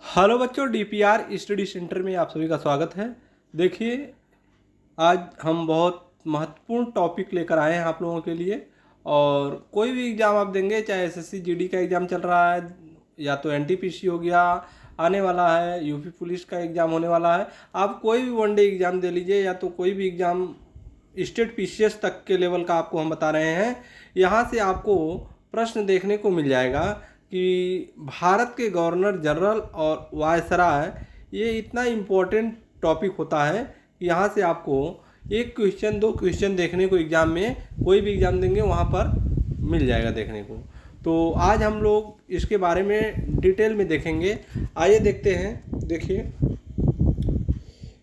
Hello बच्चों, DPR study centre में आप सभी का स्वागत है। देखिए, आज हम बहुत महत्वपूर्ण टॉपिक लेकर आए हैं आप लोगों के लिए। और कोई भी एग्ज़ाम आप देंगे, चाहे एसएससी जीडी का एग्ज़ाम चल रहा है या तो एनटीपीसी हो गया, आने वाला है यूपी पुलिस का एग्ज़ाम होने वाला है। आप कोई भी वनडे एग्ज़ाम दे लीजिए या तो कोई भी एग्ज़ाम स्टेट पीसीएस तक के लेवल का आपको हम बता रहे हैं। यहाँ से आपको प्रश्न देखने को मिल जाएगा कि भारत के गवर्नर जनरल और वायसराय, ये इतना इम्पोर्टेंट टॉपिक होता है कि यहाँ से आपको एक क्वेश्चन दो क्वेश्चन देखने को एग्ज़ाम में, कोई भी एग्ज़ाम देंगे वहाँ पर मिल जाएगा देखने को। तो आज हम लोग इसके बारे में डिटेल में देखेंगे। आइए देखते हैं। देखिए,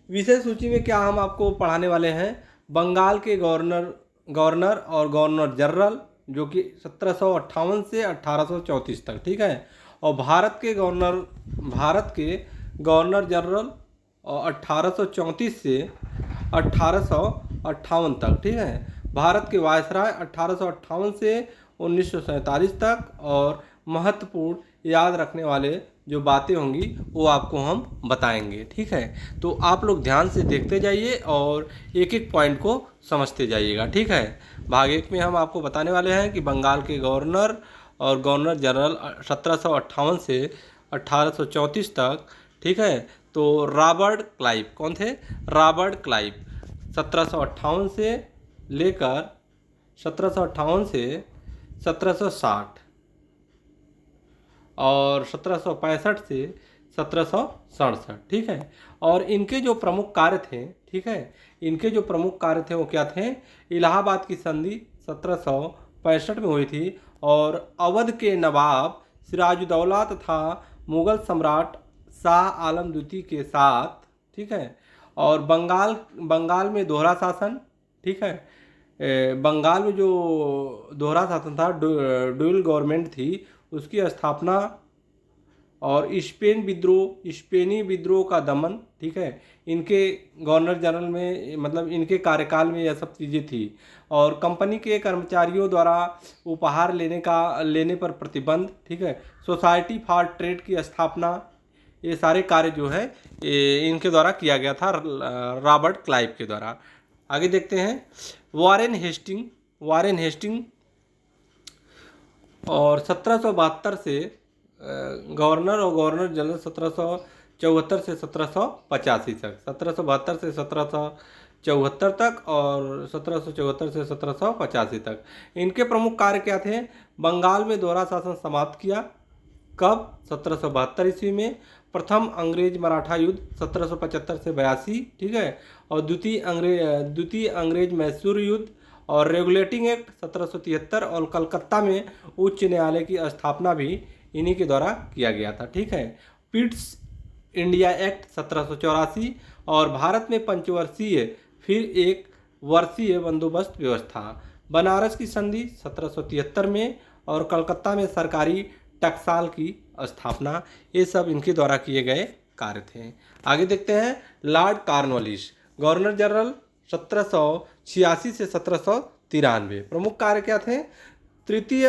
विषय सूची में क्या हम आपको पढ़ाने वाले हैं। बंगाल के गवर्नर और गवर्नर जनरल, जो कि 1758 से 1834 तक, ठीक है। और भारत के गवर्नर जनरल और 1834 से 1858 तक, ठीक है। भारत के वायसराय 1858 से 1947 तक। और महत्वपूर्ण याद रखने वाले जो बातें होंगी वो आपको हम बताएंगे, ठीक है। तो आप लोग ध्यान से देखते जाइए और एक एक पॉइंट को समझते जाइएगा, ठीक है। भाग एक में हम आपको बताने वाले हैं कि बंगाल के गवर्नर और गवर्नर जनरल 1758 से 1834 तक, ठीक है। तो रॉबर्ट क्लाइव कौन थे? रॉबर्ट क्लाइव 1758 से लेकर 1758 से 1760 और 1765 से 1767, ठीक है। और इनके जो प्रमुख कार्य थे, ठीक है, इनके जो प्रमुख कार्य थे वो क्या थे? इलाहाबाद की संधि 1765 में हुई थी और अवध के नवाब सिराजुद्दौला तथा मुगल सम्राट शाह आलम द्वितीय के साथ, ठीक है। और बंगाल में दोहरा शासन, ठीक है। बंगाल में जो दोहरा शासन था, ड्यूअल गवर्नमेंट थी, उसकी स्थापना और स्पेनी विद्रोह का दमन, ठीक है। इनके गवर्नर जनरल में, मतलब इनके कार्यकाल में यह सब चीज़ें थी। और कंपनी के कर्मचारियों द्वारा उपहार लेने पर प्रतिबंध, ठीक है। सोसाइटी फॉर ट्रेड की स्थापना, ये सारे कार्य जो है इनके द्वारा किया गया था, रॉबर्ट क्लाइव के द्वारा। आगे देखते हैं। वारेन हेस्टिंग और 1772 से गवर्नर और गवर्नर जनरल 1774 से 1785 तक, 1772 से 1774 तक और 1774 से 1785 तक। इनके प्रमुख कार्य क्या थे? बंगाल में दोहरा शासन समाप्त किया। कब? 1772 ईस्वी में। प्रथम अंग्रेज मराठा युद्ध 1775 से 82, ठीक है। और द्वितीय अंग्रेज मैसूर युद्ध और रेगुलेटिंग एक्ट 1773 और कलकत्ता में उच्च न्यायालय की स्थापना भी इन्हीं के द्वारा किया गया था, ठीक है। पिट्स इंडिया एक्ट 1784 और भारत में पंचवर्षीय फिर एक वर्षीय बंदोबस्त व्यवस्था। बनारस की संधि 1773 में और कलकत्ता में सरकारी टकसाल की स्थापना, ये सब इनके द्वारा किए गए कार्य थे। आगे देखते हैं। लॉर्ड कॉर्नवालिस गवर्नर जनरल 1786 से 1793। प्रमुख कार्य क्या थे? तृतीय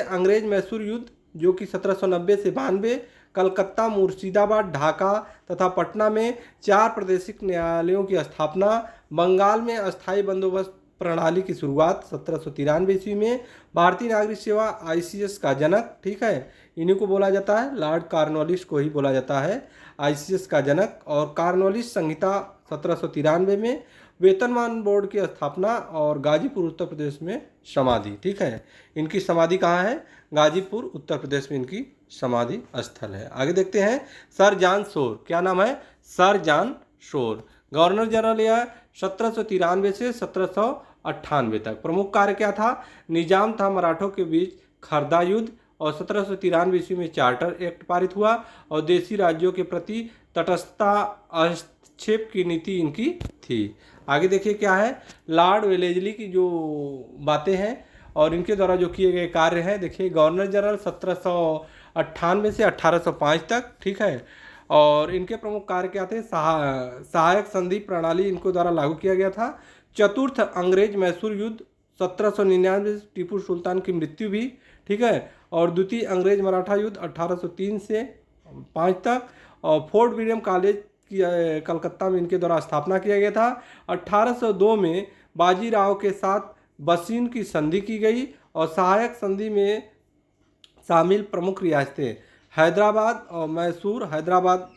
अंग्रेज मैसूर युद्ध, जो कि 1790 से 92। कलकत्ता, मुर्शिदाबाद, ढाका तथा पटना में 4 प्रादेशिक न्यायालयों की स्थापना। बंगाल में अस्थायी बंदोबस्त प्रणाली की शुरुआत 1793 ईस्वी में। भारतीय नागरिक सेवा आईसीएस का जनक, ठीक है, इन्हीं को बोला जाता है, लॉर्ड कॉर्नवालिस को ही बोला जाता है आईसीएस का जनक। और कॉर्नवालिस संहिता 1793 में। वेतनमान बोर्ड की स्थापना और गाजीपुर उत्तर प्रदेश में समाधि, ठीक है। इनकी समाधि कहाँ है? गाजीपुर उत्तर प्रदेश में इनकी समाधि स्थल है। आगे देखते हैं। सर जॉन शोर, क्या नाम है? Sir John Shore governor general यह 1793 से 1798 तक। प्रमुख कार्य क्या था? निजाम था मराठों के बीच खरदा युद्ध और 1793 ईस्वी में चार्टर एक्ट पारित हुआ और देशी राज्यों के प्रति तटस्थता हस्तक्षेप की नीति इनकी थी। आगे देखिए क्या है। लॉर्ड वेलेस्ली की जो बातें हैं और इनके द्वारा जो किए गए कार्य हैं, देखिए, गवर्नर जनरल 1798 से 1805 तक, ठीक है। और इनके प्रमुख कार्य क्या थे? सहायक संधि प्रणाली इनको द्वारा लागू किया गया था। चतुर्थ अंग्रेज मैसूर युद्ध 1799 टीपू सुल्तान की मृत्यु भी, ठीक है। और द्वितीय अंग्रेज मराठा युद्ध 1803 से 1805 तक। और फोर्ट विलियम कॉलेज की कलकत्ता में इनके द्वारा स्थापना किया गया था। 1802 में बाजीराव के साथ बसीन की संधि की गई और सहायक संधि में शामिल प्रमुख रियासतें हैदराबाद और मैसूर, हैदराबाद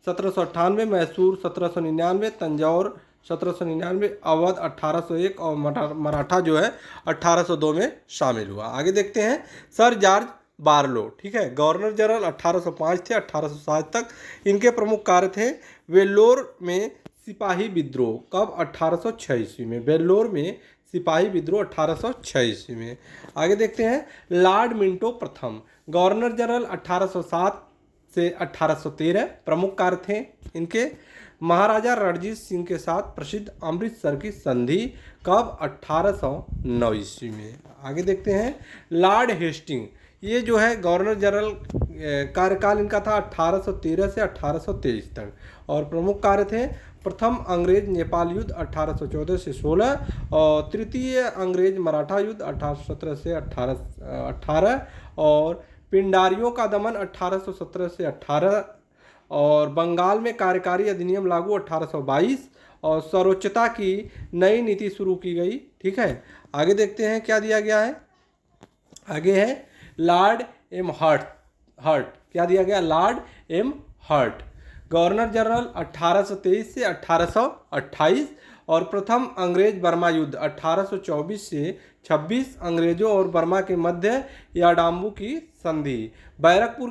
1798, मैसूर 1799, तंजौर 1799, अवध 1801 और मराठा जो है 1802 में शामिल हुआ। आगे देखते हैं सर जॉर्ज बारलो, ठीक है, गवर्नर जनरल 1805 थे 1807 तक। इनके प्रमुख कार्य थे वेल्लोर में सिपाही विद्रोह, कब? 1806 ईस्वी में। वेल्लोर में सिपाही विद्रोह 1806 ईस्वी में। आगे देखते हैं लॉर्ड मिंटो प्रथम, गवर्नर जनरल 1807 से 1813, प्रमुख कार्य थे इनके महाराजा रणजीत सिंह के साथ प्रसिद्ध अमृतसर की संधि, कब? 1809 ईस्वी में। आगे देखते हैं लॉर्ड हेस्टिंग, ये जो है गवर्नर जनरल कार्यकाल इनका था 1813 से 1823 तक और प्रमुख कार्य थे प्रथम अंग्रेज नेपाल युद्ध 1814 से 16 और तृतीय अंग्रेज मराठा युद्ध 1817 से 1818 और पिंडारियों का दमन 1817 से 18 और बंगाल में कार्यकारी अधिनियम लागू 1822 और सर्वोच्चता की नई नीति शुरू की गई, ठीक है। आगे देखते हैं क्या दिया गया है। आगे है लॉर्ड एम हर्ट, क्या दिया गया? Lord Amherst, governor general 1823 से 1828 और प्रथम अंग्रेज बर्मा युद्ध 1824 से 26, अंग्रेजों और बर्मा के मध्य याडाम्बू की संधि, बैरकपुर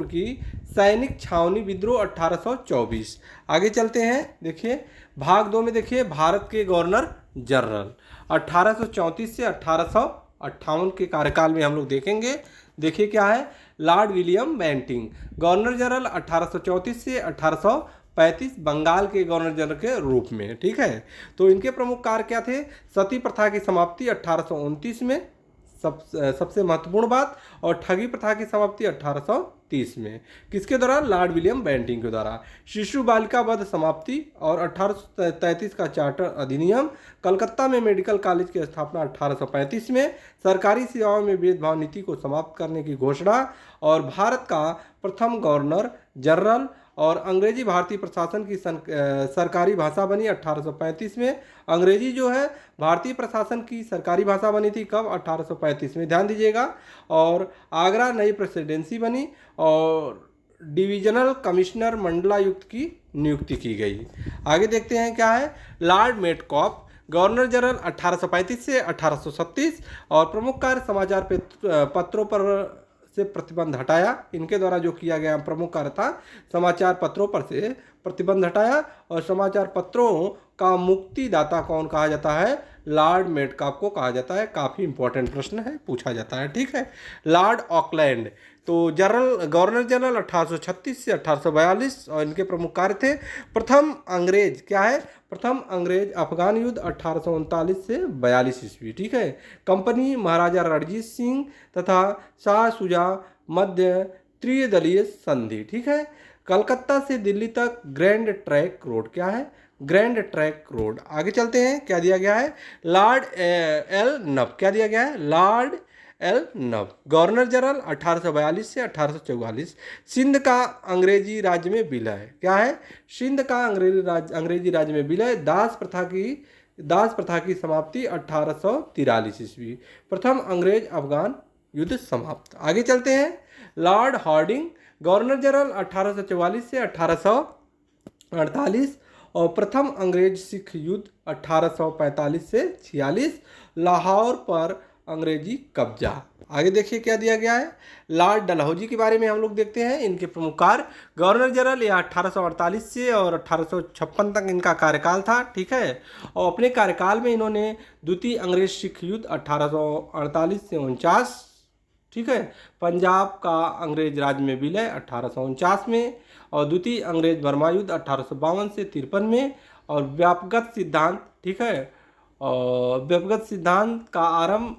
की सैनिक छावनी विद्रोह 1824। आगे चलते हैं, देखिए भाग 2 में देखिए भारत के गवर्नर जनरल 1834 से 1858 के कार्यकाल में हम लोग देखेंगे। देखिए क्या है, Lord William Bentinck, governor general 1834 से 1835 बंगाल के गवर्नर जनरल के रूप में, ठीक है। तो इनके प्रमुख कार्य क्या थे? सती प्रथा की समाप्ति 1829 में, सबसे महत्वपूर्ण बात, और ठगी प्रथा की समाप्ति 1830 में। किसके द्वारा? लॉर्ड विलियम बेंटिंग के द्वारा। शिशु बालिका वध समाप्ति और 1833 का चार्टर अधिनियम। कलकत्ता में मेडिकल कॉलेज की स्थापना 1835 में। सरकारी सेवाओं में भेदभाव नीति को समाप्त करने की घोषणा और भारत का प्रथम गवर्नर जनरल और अंग्रेजी भारतीय प्रशासन की सरकारी भाषा बनी 1835 में। अंग्रेजी जो है भारतीय प्रशासन की सरकारी भाषा बनी थी, कब? 1835 में, ध्यान दीजिएगा। और आगरा नई प्रेसिडेंसी बनी और डिविजनल कमिश्नर मंडलायुक्त की नियुक्ति की गई। आगे देखते हैं क्या है, लॉर्ड मेटकॉफ, गवर्नर जनरल 1835 से 1837 और प्रमुख कार्य समाचार पत्रों पर से प्रतिबंध हटाया। इनके द्वारा जो किया गया प्रमुख कार्य था समाचार पत्रों पर से प्रतिबंध हटाया और समाचार पत्रों का मुक्तिदाता कौन कहा जाता है? लॉर्ड मेटकॉफ को कहा जाता है। काफ़ी इंपॉर्टेंट प्रश्न है, पूछा जाता है, ठीक है। लॉर्ड ऑकलैंड, तो गवर्नर जनरल 1836 से 1842 और इनके प्रमुख कार्य थे प्रथम अंग्रेज, क्या है? प्रथम अंग्रेज अफगान युद्ध 1839 से 42 ईस्वी, ठीक है। कंपनी महाराजा रणजीत सिंह तथा शाह शुजा मध्य त्रिदलीय संधि, ठीक है। कलकत्ता से दिल्ली तक ग्रैंड ट्रैंक रोड, क्या है? Grand trunk road. आगे चलते हैं, क्या दिया गया है? लॉर्ड एल नब, क्या दिया गया है? लॉर्ड एल नब, गवर्नर जनरल 1842 से 1844। सिंध का अंग्रेजी राज्य में विलय, क्या है? सिंध का अंग्रेजी राज्य में विलय। दास प्रथा की समाप्ति 1843 ईस्वी। प्रथम अंग्रेज अफगान युद्ध समाप्त। आगे चलते हैं, लॉर्ड हार्डिंग, गवर्नर जनरल 1844 से 1848 और प्रथम अंग्रेज सिख युद्ध 1845 से 46। लाहौर पर अंग्रेजी कब्जा। आगे देखिए क्या दिया गया है, लॉर्ड डलहौजी के बारे में हम लोग देखते हैं। इनके प्रमुख कार्य, गवर्नर जनरल यह 1848 से और 1856 तक इनका कार्यकाल था, ठीक है। और अपने कार्यकाल में इन्होंने द्वितीय अंग्रेज सिख युद्ध 1848 से 49, ठीक है। पंजाब का अंग्रेज राज में विलय 1849 में और द्वितीय अंग्रेज बर्मा युद्ध 1852 से 53 में और व्यापकगत सिद्धांत, ठीक है। और व्यापकगत सिद्धांत का आरंभ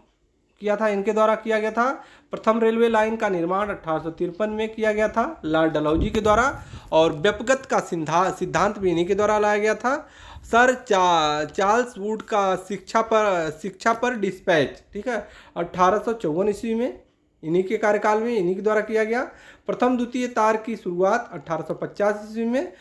किया था, इनके द्वारा किया गया था। प्रथम रेलवे लाइन का निर्माण 1853 में किया गया था लॉर्ड डलहौजी के द्वारा और व्यापकगत का सिद्धांत भी इन्हीं के द्वारा लाया गया था। सर चार्ल्स वुड का शिक्षा पर डिस्पैच, ठीक है, 1854 ईस्वी में, इन्हीं के कार्यकाल में, इन्हीं के द्वारा किया गया। प्रथम द्वितीय तार की शुरुआत 1850 ईस्वी में,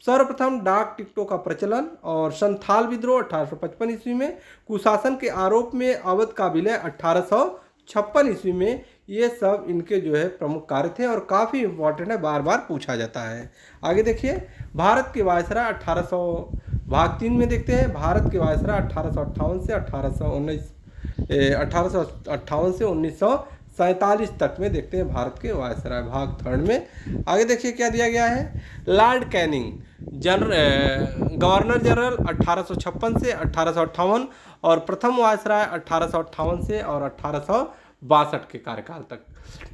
सर्वप्रथम डाक टिकटों का प्रचलन और संथाल विद्रोह 1855 ईस्वी में, कुशासन के आरोप में अवध का विलय 1856 ईस्वी में। ये सब इनके जो है प्रमुख कार्य थे और काफ़ी इंपॉर्टेंट है, बार बार पूछा जाता है। आगे देखिए, भारत के वायसराय 1800 भाग 3 में देखते हैं। भारत के वायसराय 1858 से 1858 से 1947 तक में देखते हैं भारत के वायसराय, भाग 3 में। आगे देखिए क्या दिया गया है। लॉर्ड कैनिंग गवर्नर जनरल 1856 से 1858 और प्रथम वायसराय 1858 से और 1862 के कार्यकाल तक।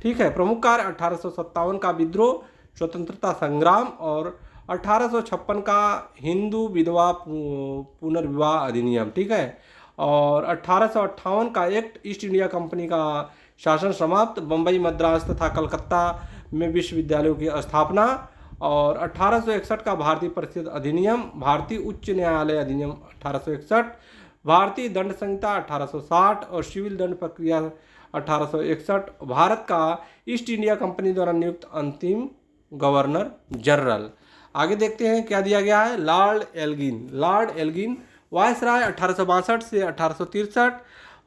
ठीक है। प्रमुख कार्य 1857 का विद्रोह, स्वतंत्रता संग्राम और 1856 का हिंदू विधवा पुनर्विवाह अधिनियम। ठीक है। और 1858 का एक्ट, ईस्ट इंडिया कंपनी का शासन समाप्त, बम्बई, मद्रास तथा कलकत्ता में विश्वविद्यालयों की स्थापना। और 1861 का भारतीय परिषद अधिनियम, भारतीय उच्च न्यायालय अधिनियम 1861, भारतीय दंड संहिता 1860 और सिविल दंड प्रक्रिया 1861। भारत का ईस्ट इंडिया कंपनी द्वारा नियुक्त अंतिम गवर्नर जनरल। आगे देखते हैं क्या दिया गया है। लॉर्ड एल्गिन वायसराय 1862 से 1863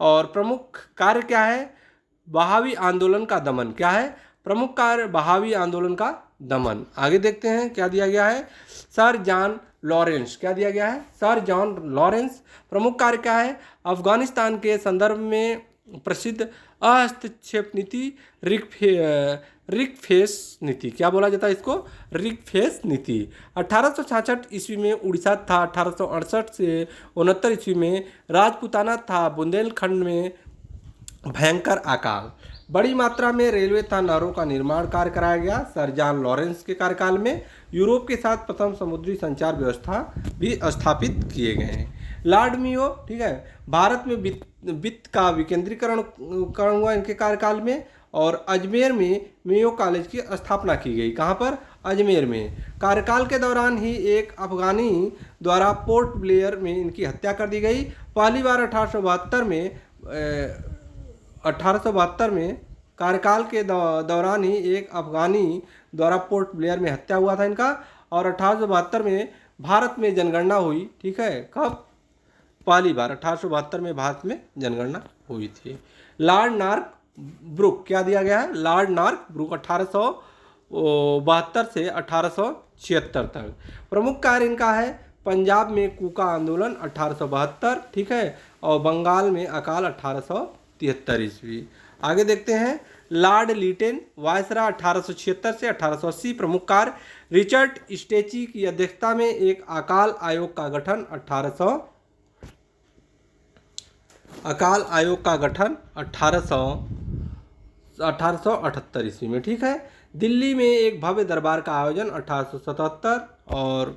और प्रमुख कार्य क्या है। बहावी आंदोलन का दमन। क्या है प्रमुख कार्य। बहावी आंदोलन का दमन। आगे देखते हैं क्या दिया गया है। Sir John Lawrence. क्या दिया गया है। Sir John Lawrence. प्रमुख कार्य क्या है। अफगानिस्तान के संदर्भ में प्रसिद्ध हस्तक्षेप नीति, रिकफेस नीति। क्या बोला जाता है इसको, रिकफेस नीति। 1866 ईस्वी में उड़ीसा था। 1868 से 69 ईस्वी में राजपूताना था। बुंदेलखंड में भयंकर अकाल। बड़ी मात्रा में रेलवे तथा नहरों का निर्माण कार्य कराया गया सर जॉन लॉरेंस के कार्यकाल में। यूरोप के साथ प्रथम समुद्री संचार व्यवस्था भी स्थापित किए गए हैं। लॉर्ड मियो। ठीक है। भारत में वित्त का विकेंद्रीकरण हुआ इनके कार्यकाल में। और अजमेर में मेयो कॉलेज की स्थापना की गई। कहाँ पर, अजमेर में। कार्यकाल के दौरान ही एक अफगानी द्वारा पोर्ट ब्लेयर में इनकी हत्या कर दी गई। पहली बार 1872 में कार्यकाल के दौरान ही एक अफगानी द्वारा पोर्ट ब्लेयर में हत्या हुआ था इनका। और 1872 में भारत में जनगणना हुई। ठीक है। कब, पहली बार 1872 में भारत में जनगणना हुई थी। Lord Northbrook. क्या दिया गया है। लॉर्ड नॉर्थ ब्रुक 1872 से 1876 तक। प्रमुख कार्य इनका है। पंजाब में कूका आंदोलन 1872। ठीक है। और बंगाल में अकाल 1873 ईस्वी। आगे देखते हैं। लॉर्ड लिटन वायसराय 1876 से 1880। प्रमुख कार्य रिचर्ड स्टेची की अध्यक्षता में एक अकाल आयोग का गठन 1878 ईस्वी में। ठीक है। दिल्ली में एक भव्य दरबार का आयोजन 1877।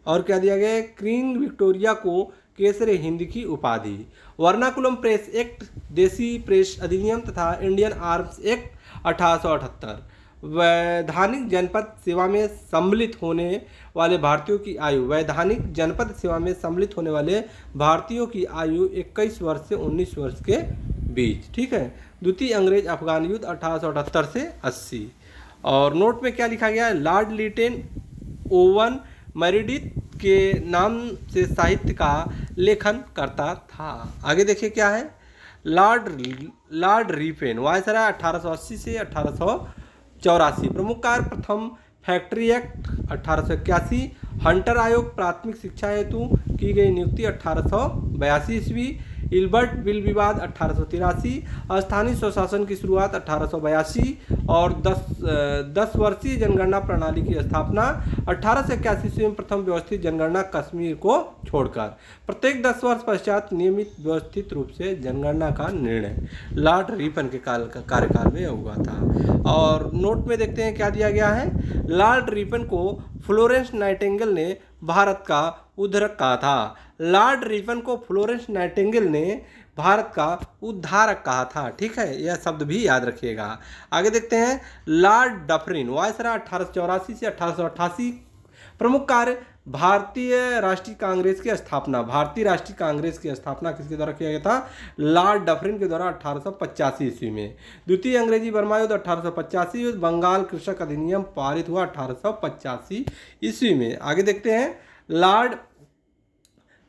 और क्या दिया गया है। क्वीन विक्टोरिया को केसरे हिंद की उपाधि। वर्नाकुलम प्रेस एक्ट, देसी प्रेस अधिनियम तथा इंडियन आर्म्स एक्ट 1878। वैधानिक जनपद सेवा में सम्मिलित होने वाले भारतीयों की आयु। वैधानिक जनपद सेवा में सम्मिलित होने वाले भारतीयों की आयु 21 वर्ष से 19 वर्ष के बीच। ठीक है। द्वितीय अंग्रेज अफगान युद्ध 1878 से 80। और नोट में क्या लिखा गया है। लॉर्ड लिटन ओवन मेरिडिथ के नाम से साहित्य का लेखन करता था। आगे देखिए क्या है। लॉर्ड रिपेन वायसराय 1880 से 1884। प्रमुख कार्य प्रथम फैक्ट्री एक्ट 1881। हंटर आयोग प्राथमिक शिक्षा हेतु की गई नियुक्ति 1882 ईस्वी। इल्बर्ट बिल विवाद 1883। स्थानीय स्वशासन की शुरुआत 1882 और 10 वर्षीय जनगणना प्रणाली की स्थापना 1881 ईस्वी में। प्रथम व्यवस्थित जनगणना कश्मीर को छोड़कर। प्रत्येक 10 वर्ष पश्चात नियमित व्यवस्थित रूप से जनगणना का निर्णय लॉर्ड रिपन के कार्यकाल में हुआ था। और नोट में देखते हैं क्या दिया गया है। लॉर्ड रिपन को फ्लोरेंस नाइटिंगेल ने भारत का उद्धारक कहा था। लॉर्ड रिपन को फ्लोरेंस नाइटिंगेल ने भारत का उद्धारक कहा था। ठीक है। यह शब्द भी याद रखिएगा। आगे देखते हैं। लॉर्ड डफरिन वायसराय 1884 से 1888। प्रमुख कार्य भारतीय राष्ट्रीय कांग्रेस की स्थापना। भारतीय राष्ट्रीय कांग्रेस की स्थापना किसके द्वारा किया गया था? लॉर्ड डफरिन के द्वारा 1885 ईस्वी में। द्वितीय अंग्रेजी बर्मा युद्ध 1885 युद्ध। बंगाल कृषक अधिनियम पारित हुआ 1885 ईस्वी में। आगे देखते हैं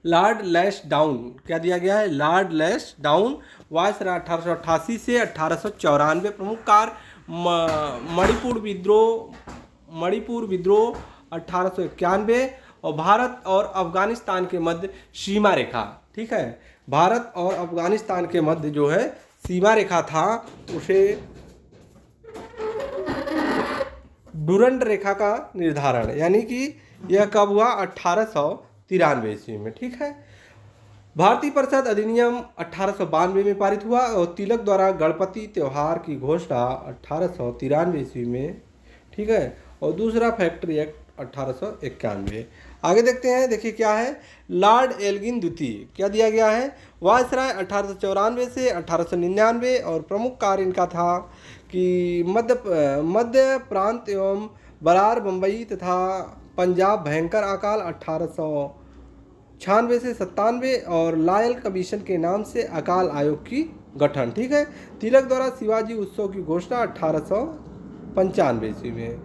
लॉर्ड लैंसडाउन, क्या दिया गया है? लॉर्ड लैंसडाउन वायसराय 1888 से 1894। प्रमुख कार्य मणिपुर विद्रोह 1891 और भारत और अफगानिस्तान के मध्य सीमा रेखा, ठीक है, भारत और अफगानिस्तान के मध्य जो है सीमा रेखा था उसे डुरंड रेखा का निर्धारण, यानी कि यह कब हुआ? 1893 ईस्वी में, ठीक है। भारतीय परिषद अधिनियम 1892 में पारित हुआ और तिलक द्वारा गणपति त्योहार की घोषणा 1893 ईस्वी में, ठीक है। और दूसरा फैक्ट्री एक्ट 1891। आगे देखते हैं, देखिए क्या है। लॉर्ड एल्गिन द्वितीय, क्या दिया गया है? वायसराय 1894 से 1899 और प्रमुख कार्य इनका था कि मध्य प्रांत एवं बरार, बम्बई तथा पंजाब भयंकर अकाल 1896 से 97 और लायल कमीशन के नाम से अकाल आयोग की गठन, ठीक है। तिलक द्वारा शिवाजी उत्सव की घोषणा 1895 ईस्वी में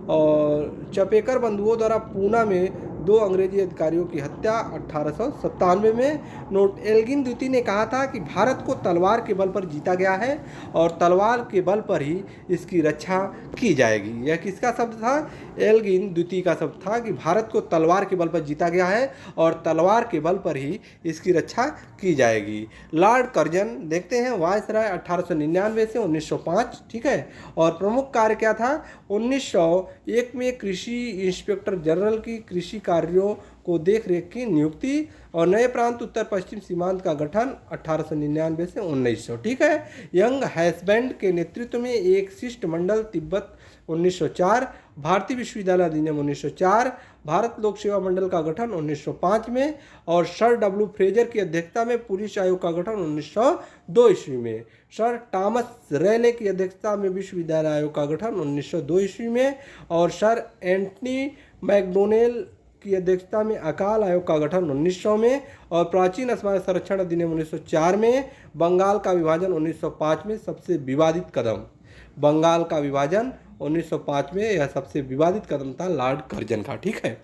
और चपेकर बंधुओं द्वारा पूना में 2 अंग्रेजी अधिकारियों की हत्या 1897 में। नोट एल्गिन द्वितीय ने कहा था कि भारत को तलवार के बल पर जीता गया है और तलवार के बल पर ही इसकी रक्षा की जाएगी। यह किसका शब्द था? एल्गिन द्वितीय का शब्द था कि भारत को तलवार के बल पर जीता गया है और तलवार के बल पर ही इसकी रक्षा की जाएगी। लॉर्ड कर्जन देखते हैं, वायसराय 1899 से 1905, ठीक है। और प्रमुख कार्य क्या था? 1901 में कृषि इंस्पेक्टर जनरल की कृषि कार्यों को देख रेख की नियुक्ति और नए प्रांत उत्तर पश्चिम सीमांत का गठन 1899 से 1900, ठीक है। यंग हैसबैंड के नेतृत्व में एक शिष्टमंडल तिब्बत 1904। भारतीय विश्वविद्यालय अधिनियम 1904। भारत लोक सेवा मंडल का गठन 1905 में और सर डब्ल्यू फ्रेजर की अध्यक्षता में पुलिस आयोग का गठन 1902 ईस्वी में। सर थॉमस रेले की अध्यक्षता में विश्वविद्यालय आयोग का गठन 1902 ईस्वी में और सर एंटनी मैकडोनेल की अध्यक्षता में अकाल आयोग का गठन 1900 में और प्राचीन स्मारक संरक्षण अधिनियम 1904 में। बंगाल का विभाजन 1905 में सबसे विवादित कदम, बंगाल का विभाजन 1905 में यह सबसे विवादित कदम था लॉर्ड कर्जन का, ठीक है,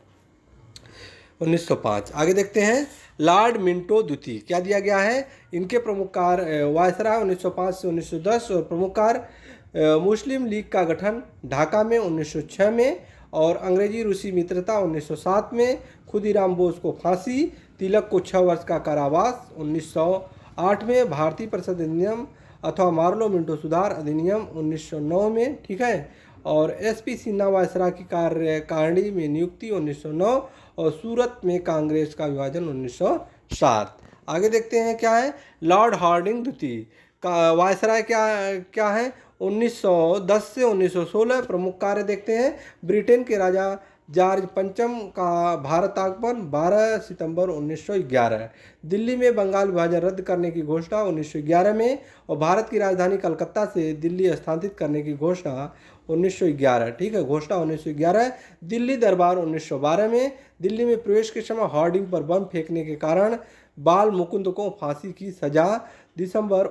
1905। आगे देखते हैं, लॉर्ड मिंटो द्वितीय, क्या दिया गया है? इनके प्रमुख कार्य वायसराय 1905 से 1910 और प्रमुख कार्य मुस्लिम लीग का गठन ढाका में 1906 में और अंग्रेजी रूसी मित्रता 1907 में। खुदीराम बोस को फांसी, तिलक को 6 वर्ष का कारावास 1908 में। भारतीय परिषद अधिनियम अथवा मार्लो मिंटो सुधार अधिनियम 1909 में, ठीक है। और एसपी सिन्हा वायसराय की कार्यकारिणी में नियुक्ति 1909 और सूरत में कांग्रेस का विभाजन 1907। आगे देखते हैं क्या है। लॉर्ड हार्डिंग द्वितीय का वायसराय क्या है? 1910 से 1916। प्रमुख कार्य देखते हैं, ब्रिटेन के राजा जॉर्ज पंचम का भारत आगमन 12 सितंबर 1911। दिल्ली में बंगाल विभाजन रद्द करने की घोषणा 1911 में और भारत की राजधानी कलकत्ता से दिल्ली स्थानांतरित करने की घोषणा 1911, ठीक है, घोषणा 1911। दिल्ली दरबार 1912 में। दिल्ली में प्रवेश के समय होर्डिंग पर बम फेंकने के कारण बाल मुकुंद को फांसी की सजा दिसंबर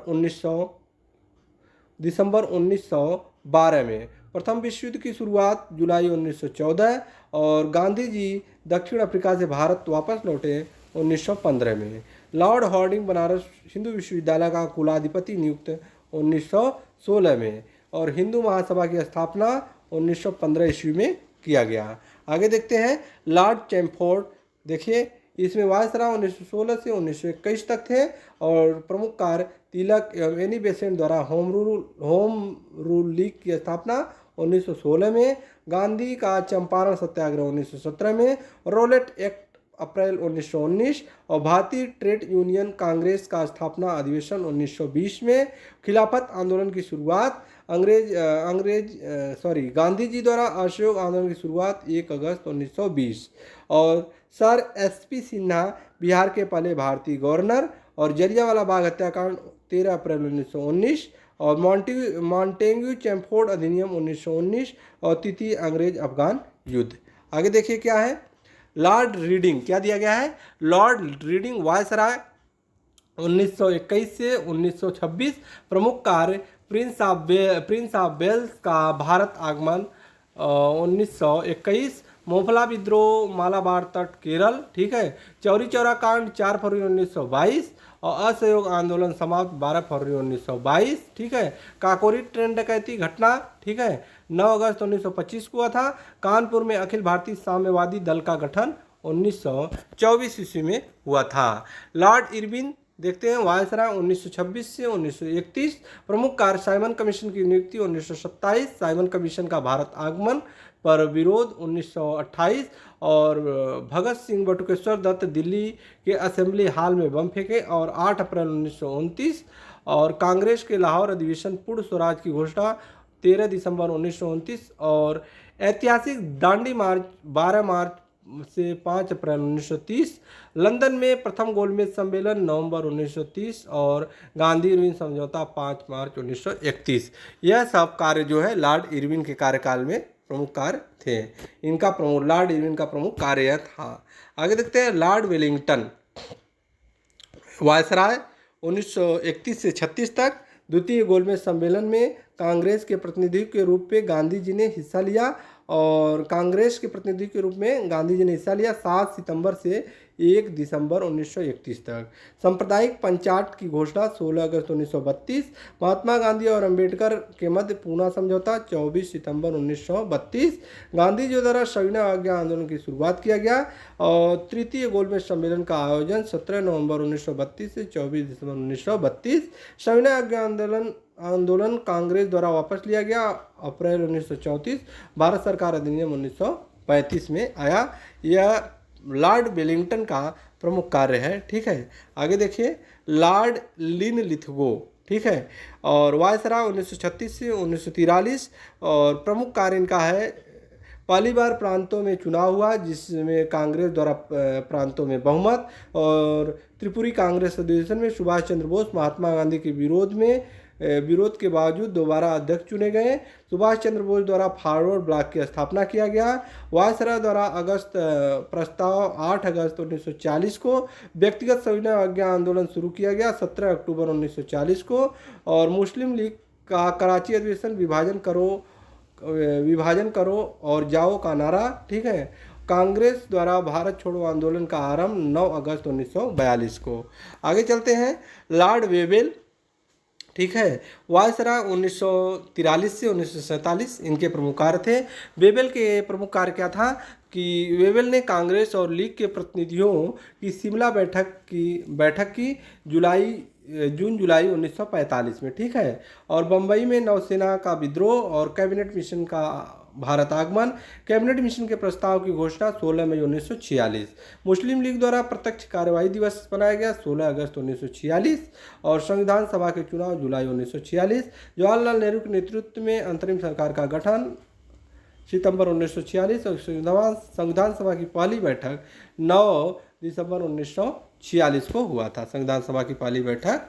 1912 में। प्रथम विश्व युद्ध की शुरुआत जुलाई 1914 और गांधी जी दक्षिण अफ्रीका से भारत वापस लौटे 1915 में। लॉर्ड हार्डिंग बनारस हिंदू विश्वविद्यालय का कुलाधिपति नियुक्त 1916 में और हिंदू महासभा की स्थापना 1915 ईस्वी में किया गया। आगे देखते हैं, लॉर्ड चैमफोर्ड, देखिए इसमें वायसराय 1916 से 1921 तक थे और प्रमुख कार्य तिलक एवं एनी बेसेंट द्वारा होम रूल लीग की स्थापना 1916 में। गांधी का चंपारण सत्याग्रह 1917 में। रोलेट एक्ट अप्रैल 1919 और भारतीय ट्रेड यूनियन कांग्रेस का स्थापना अधिवेशन 1920 में। खिलाफत आंदोलन की शुरुआत गांधी जी द्वारा असहयोग आंदोलन की शुरुआत 1 अगस्त 1920 और सर एसपी सिन्हा बिहार के पहले भारतीय गवर्नर और जलियांवाला बाग हत्याकांड 13 अप्रैल 1919 और मॉन्टेग्यू चैमफोर्ड अधिनियम 1919 और तृतीय अंग्रेज अफगान युद्ध। आगे देखिए क्या है, लॉर्ड रीडिंग क्या दिया गया है, लॉर्ड रीडिंग वायसराय 1921 से 1926। प्रमुख कार्य प्रिंस ऑफ वेल्स का भारत आगमन 1921। मोफला विद्रोह मालाबार तट केरल, ठीक है। चौरी चौरा कांड 4 फरवरी 1922 और असहयोग आंदोलन समाप्त 12 फरवरी 1922, ठीक है। काकोरी ट्रेन डकैती घटना, ठीक है, 9 अगस्त 1925 को हुआ था। कानपुर में अखिल भारतीय साम्यवादी दल का गठन 1924 ईस्वी में हुआ था। लॉर्ड इरविन देखते हैं, वायसराय 1926 से 1931। प्रमुख कार्य साइमन कमीशन की नियुक्ति 1927, साइमन कमीशन का भारत आगमन पर विरोध 1928 और भगत सिंह बटुकेश्वर दत्त दिल्ली के असेंबली हाल में बम फेंके और 8 अप्रैल 1929 और कांग्रेस के लाहौर अधिवेशन पूर्ण स्वराज की घोषणा 13 दिसंबर 1929 और ऐतिहासिक दांडी मार्च 12 मार्च से 5 अप्रैल 1930। लंदन में प्रथम गोलमेज सम्मेलन नवंबर 1930 और गांधी इरविन समझौता 5 मार्च 1931। यह सब कार्य जो है लॉर्ड इरविन के कार्यकाल में प्रमुख कार्य थे। इनका प्रमुख लॉर्ड इरविन का प्रमुख कार्य यह था। आगे देखते हैं लॉर्ड वेलिंगटन वायसराय 1931 से 36 तक। द्वितीय गोलमेज सम्मेलन में कांग्रेस के प्रतिनिधि के रूप में गांधी जी ने हिस्सा लिया और कांग्रेस के प्रतिनिधि के रूप में गांधी जी ने हिस्सा लिया 7 सितंबर से 1 दिसंबर 1931 तक। सांप्रदायिक पंचायत की घोषणा 16 अगस्त 1932। महात्मा गांधी और अंबेडकर के मध्य पूना समझौता 24 सितंबर 1932। गांधी जी द्वारा सविनय अवज्ञा आंदोलन की शुरुआत किया गया और तृतीय गोलमेज सम्मेलन का आयोजन 17 नवंबर 1932 से 24 दिसंबर 1932। सविनय अवज्ञा आंदोलन कांग्रेस द्वारा वापस लिया गया अप्रैल 1934। भारत सरकार अधिनियम 1935 में आया। यह लॉर्ड वेलिंगटन का प्रमुख कार्य है, ठीक है। आगे देखिए लॉर्ड लिनलिथगो, ठीक है, और वायसराय 1936 से 1943 और प्रमुख कार्य इनका है पहली बार प्रांतों में चुनाव हुआ जिसमें कांग्रेस द्वारा प्रांतों में बहुमत और त्रिपुरी कांग्रेस अधिवेशन में सुभाष चंद्र बोस महात्मा गांधी के विरोध के बावजूद दोबारा अध्यक्ष चुने गए। सुभाष चंद्र बोस द्वारा फॉरवर्ड ब्लॉक की स्थापना किया गया। वायसराय द्वारा अगस्त प्रस्ताव 8 अगस्त 1940 को। व्यक्तिगत सविनय अवज्ञा आंदोलन शुरू किया गया 17 अक्टूबर 1940 को और मुस्लिम लीग का कराची अधिवेशन विभाजन करो और जाओ का नारा, ठीक है। कांग्रेस द्वारा भारत छोड़ो आंदोलन का आरंभ 9 अगस्त 1942 को। आगे चलते हैं लॉर्ड वेवेल, ठीक है। वायसराय 1943 से 1947 इनके प्रमुख कार्य थे। वेवेल के प्रमुख कार्य क्या था कि वेवेल ने कांग्रेस और लीग के प्रतिनिधियों की शिमला बैठक की जून जुलाई 1945 में, ठीक है, और बम्बई में नौसेना का विद्रोह और कैबिनेट मिशन का भारत आगमन। कैबिनेट मिशन के प्रस्ताव की घोषणा 16 मई 1946। मुस्लिम लीग द्वारा प्रत्यक्ष कार्यवाही दिवस मनाया गया 16 अगस्त 1946 और संविधान सभा के चुनाव जुलाई 1946। जवाहरलाल नेहरू के नेतृत्व में अंतरिम सरकार का गठन सितंबर 1946 और संविधान सभा की पहली बैठक 9 दिसंबर 1946 को हुआ था। संविधान सभा की पहली बैठक।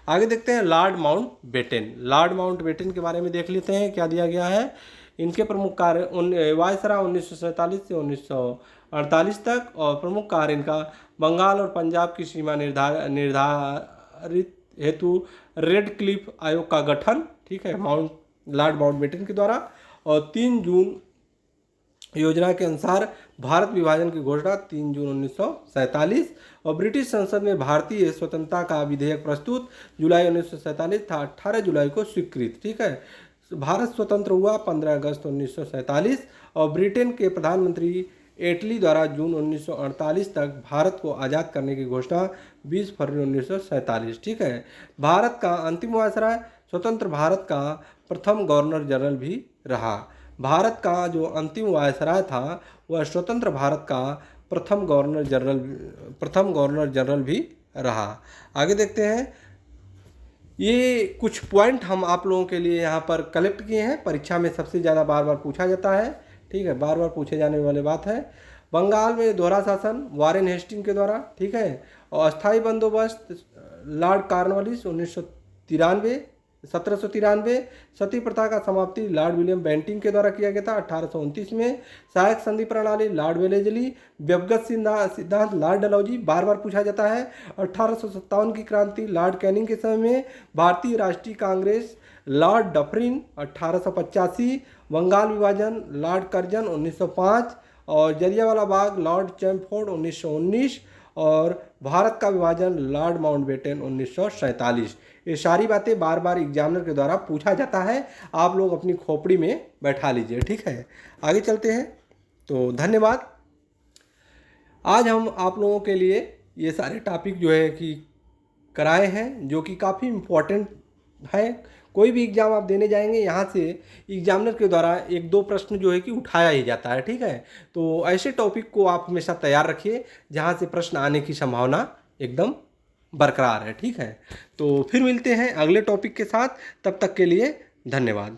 आगे देखते हैं लॉर्ड माउंटबेटन। लॉर्ड माउंटबेटन के बारे में देख लेते हैं क्या दिया गया है। इनके प्रमुख कार्य वायसराय 1947 से 1948 तक और प्रमुख कार्य इनका बंगाल और पंजाब की सीमा निर्धारित हेतु रेड क्लिफ आयोग का गठन, ठीक है, लॉर्ड माउंटबेटन के द्वारा और 3 जून योजना के अनुसार भारत विभाजन की घोषणा 3 जून 1947 और ब्रिटिश संसद में भारतीय स्वतंत्रता का विधेयक प्रस्तुत जुलाई 1947 था 18 जुलाई को स्वीकृत, ठीक है। भारत स्वतंत्र हुआ 15 अगस्त 1947 और ब्रिटेन के प्रधानमंत्री एटली द्वारा जून 1948 तक भारत को आज़ाद करने की घोषणा 20 फरवरी 1947, ठीक है। भारत का अंतिम वायसराय स्वतंत्र भारत का प्रथम गवर्नर जनरल भी रहा। भारत का जो अंतिम वायसराय था वह स्वतंत्र भारत का प्रथम गवर्नर जनरल भी रहा। आगे देखते हैं, ये कुछ पॉइंट हम आप लोगों के लिए यहाँ पर कलेक्ट किए हैं। परीक्षा में सबसे ज़्यादा बार बार पूछा जाता है, ठीक है, बार बार पूछे जाने वाली बात है। बंगाल में दोहरा शासन वारेन हेस्टिंग के द्वारा, ठीक है, और अस्थाई बंदोबस्त लॉर्ड कॉर्नवालिस 1993। 1793। सती प्रथा का समाप्ति लॉर्ड विलियम बेंटिंक के द्वारा किया गया था 1829 में। सहायक संधि प्रणाली लॉर्ड वेलेजली। व्यक्तिगत सिद्धांत लॉर्ड डलहौजी, बार बार पूछा जाता है। 1857 की क्रांति लॉर्ड कैनिंग के समय में। भारतीय राष्ट्रीय कांग्रेस लॉर्ड डफरिन 1885। बंगाल विभाजन लॉर्ड कर्जन 1905 और जलियांवाला बाग लॉर्ड चैमफोर्ड 1919 और भारत का विभाजन लॉर्ड माउंटबेटन 1947। ये सारी बातें बार बार एग्जामिनर के द्वारा पूछा जाता है, आप लोग अपनी खोपड़ी में बैठा लीजिए, ठीक है। आगे चलते हैं, तो धन्यवाद। आज हम आप लोगों के लिए ये सारे टॉपिक जो है कि कराए हैं, जो कि काफ़ी इम्पोर्टेंट है। कोई भी एग्ज़ाम आप देने जाएंगे, यहाँ से एग्जामिनर के द्वारा एक दो प्रश्न जो है कि उठाया ही जाता है, ठीक है। तो ऐसे टॉपिक को आप हमेशा तैयार रखिए जहाँ से प्रश्न आने की संभावना एकदम बरकरार है, ठीक है। तो फिर मिलते हैं अगले टॉपिक के साथ, तब तक के लिए धन्यवाद।